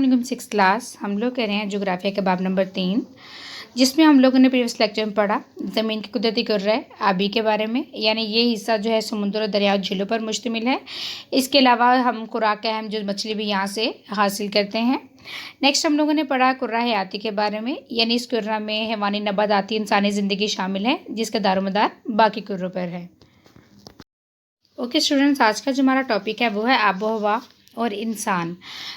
अस्सलाम 6 क्लास। हम लोग कह रहे हैं जोग्राफिया का बाब नंबर 3, जिसमें हम लोगों ने प्रीवियस लेक्चर में पढ़ा ज़मीन की कुदरती कुर्रा आबी के बारे में। यानी ये हिस्सा जो है समुद्र, दरिया, झीलों पर मुश्तमिल है। इसके अलावा हम खुराक का अहम जो मछली भी यहाँ से हासिल करते हैं। नेक्स्ट हम लोगों ने पढ़ा कुर्रा हयाती के बारे में। यानी इस कुर्रा में हैवानी, नबाताती, इंसानी ज़िंदगी शामिल है, जिसका दारोमदार बाकी कुर्रों पर है। ओके स्टूडेंट्स, आज का जो हमारा टॉपिक है वो है आबो हवा और इंसान।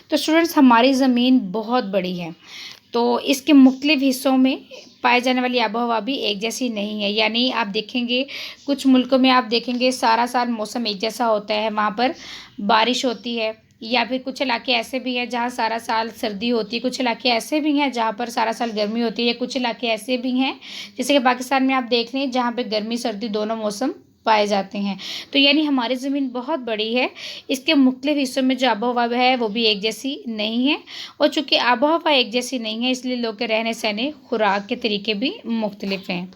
तो स्टूडेंट्स, हमारी ज़मीन बहुत बड़ी है, तो इसके मुख्तलिफ हिस्सों में पाए जाने वाली आबो हवा भी एक जैसी नहीं है। यानी आप देखेंगे कुछ मुल्कों में आप देखेंगे सारा साल मौसम एक जैसा होता है, वहाँ पर बारिश होती है। या फिर कुछ इलाके ऐसे भी हैं जहाँ सारा साल सर्दी होती है, कुछ इलाके ऐसे भी हैं जहाँ पर सारा साल गर्मी होती है, या कुछ इलाके ऐसे भी हैं जैसे कि पाकिस्तान में आप देख लें जहाँ पर गर्मी सर्दी दोनों मौसम पाए जाते हैं। तो यानी हमारी ज़मीन बहुत बड़ी है, इसके मुख्तलिफ हिस्सों में जो आबो हवा है वो भी एक जैसी नहीं है। और चूँकि आबो हवा एक जैसी नहीं है, इसलिए लोग के रहने सहने, खुराक के तरीके भी मुख्तलिफ हैं।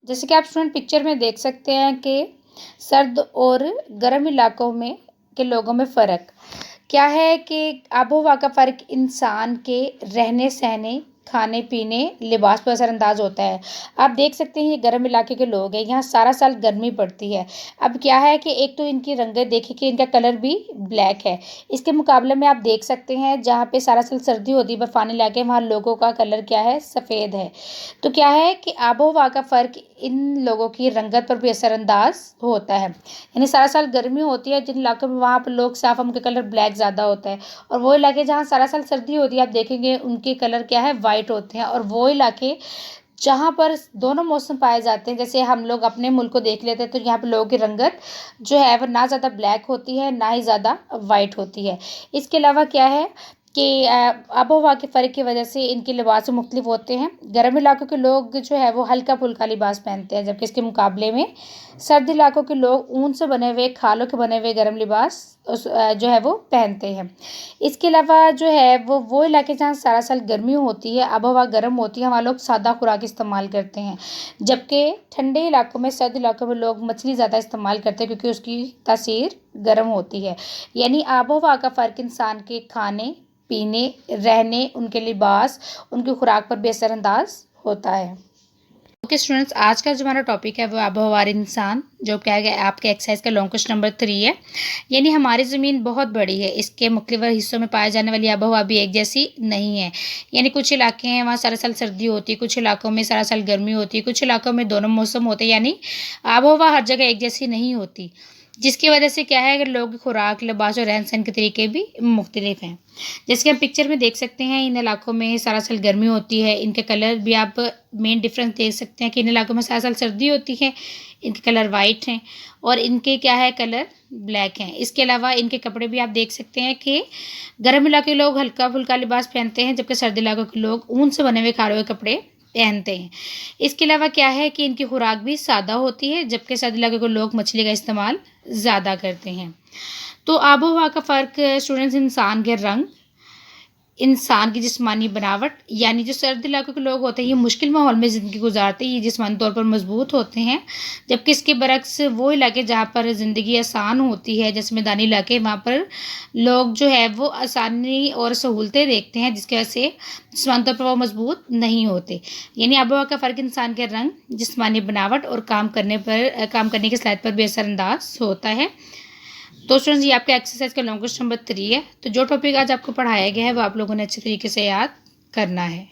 जैसे कि आप स्टूडेंट पिक्चर में देख सकते हैं कि सर्द और गर्म इलाकों में के लोगों में फ़र्क क्या है कि आबो हवा का फ़र्क इंसान के रहने सहने, खाने पीने, लिबास पर असरअंदाज होता है। आप देख सकते हैं ये गर्म इलाके के लोग हैं, यहाँ सारा साल गर्मी पड़ती है। अब क्या है कि एक तो इनकी रंगत देखिए कि इनका कलर भी ब्लैक है। इसके मुकाबले में आप देख सकते हैं जहाँ पे सारा साल सर्दी होती है, बर्फानी इलाके, वहाँ लोगों का कलर क्या है, सफ़ेद है। तो क्या है कि आबो हवा का फ़र्क इन लोगों की रंगत पर भी असरअंदाज होता है। यानी सारा साल गर्मी होती है जिन इलाकों में, वहाँ पर लोग साफ, उनका कलर ब्लैक ज़्यादा होता है। और वो इलाके जहाँ सारा साल सर्दी होती है, आप देखेंगे उनके कलर क्या है, वाइट होते हैं। और वो इलाके जहाँ पर दोनों मौसम पाए जाते हैं, जैसे हम लोग अपने मुल्क को देख लेते हैं, तो यहाँ पर लोगों की रंगत जो है वो ना ज़्यादा ब्लैक होती है, ना ही ज़्यादा वाइट होती है। इसके अलावा क्या है कि आबो हवा के फ़र्क की वजह से इनके लिबास मुख्तलिफ होते हैं। गर्म इलाकों के लोग जो है वो हल्का फुल्का लिबास पहनते हैं, जबकि इसके मुकाबले में सर्द इलाकों के लोग ऊन से बने हुए, खालों के बने हुए गर्म लिबास जो है वो पहनते हैं। इसके अलावा जो है वो इलाके जहाँ सारा साल गर्मी होती है, आबो हवा गर्म होती है, वहाँ लोग सादा खुराक इस्तेमाल करते हैं। जबकि ठंडे इलाकों में, सर्द इलाकों में लोग मछली ज़्यादा इस्तेमाल करते हैं, क्योंकि उसकी तासीर गर्म होती है। यानी आबो हवा का फ़र्क इंसान के खाने पीने, रहने, उनके लिबास, उनकी खुराक पर भी असरअंदाज होता है। ओके स्टूडेंट्स, आज का जो हमारा टॉपिक है वो आबो हवा और इंसान, जो क्या है आपके एक्सरसाइज का लॉन्ग क्वेश्चन नंबर 3 है। यानी हमारी ज़मीन बहुत बड़ी है, इसके मुख्तलिफ हिस्सों में पाए जाने वाली आबो हवा भी एक जैसी नहीं है। यानी कुछ इलाके हैं वहाँ सारा साल सर्दी होती है, कुछ इलाकों में सारा साल गर्मी होती है, कुछ इलाकों में दोनों मौसम होते हैं। यानी आबो हवा हर जगह एक जैसी नहीं होती, जिसकी वजह से क्या है कि लोगों की खुराक, लिबास और रहन सहन के तरीके भी मुख्तलिफ हैं। जैसे कि हम पिक्चर में देख सकते हैं, इन इलाकों में सारा साल गर्मी होती है, इनके कलर भी आप मेन डिफरेंस देख सकते हैं कि इन इलाकों में सारा साल सर्दी होती है, इनके कलर वाइट हैं, और इनके क्या है, कलर ब्लैक हैं। इसके अलावा इनके कपड़े भी आप देख सकते हैं कि गर्म इलाके के लोग हल्का फुल्का लिबास पहनते हैं, जबकि सर्दी इलाकों के लोग ऊन से बने हुए खारे हुए कपड़े पहनते हैं। इसके अलावा क्या है कि इनकी खुराक भी सादा होती है, जबकि सर्दी इलाके के लोग मछली का इस्तेमाल ज़्यादा करते हैं। तो आबो हवा का फ़र्क स्टूडेंट्स, इंसान के रंग, इंसान की जिस्मानी बनावट। यानी जो सर्द इलाकों के लोग होते हैं ये मुश्किल माहौल में ज़िंदगी गुजारते हैं, ये जिस्मानी तौर पर मजबूत होते हैं, जबकि इसके बरक्स वो इलाके जहाँ पर ज़िंदगी आसान होती है, जैसे मैदानी इलाके, वहाँ पर लोग जो है वो आसानी और सहूलतें देखते हैं, जिसकी वजह से जिस्मानी तौर पर वो मजबूत नहीं होते। यानी आबो हवा का फ़र्क इंसान के रंग, जिस्मानी बनावट और काम करने की सलाहियत पर भी असरअंदाज होता है। तो स्टूडेंट्स, ये आपका एक्सरसाइज का लॉन्ग क्वेश्चन नंबर 3 है। तो जो टॉपिक आज आपको पढ़ाया गया है वो आप लोगों ने अच्छे तरीके से याद करना है।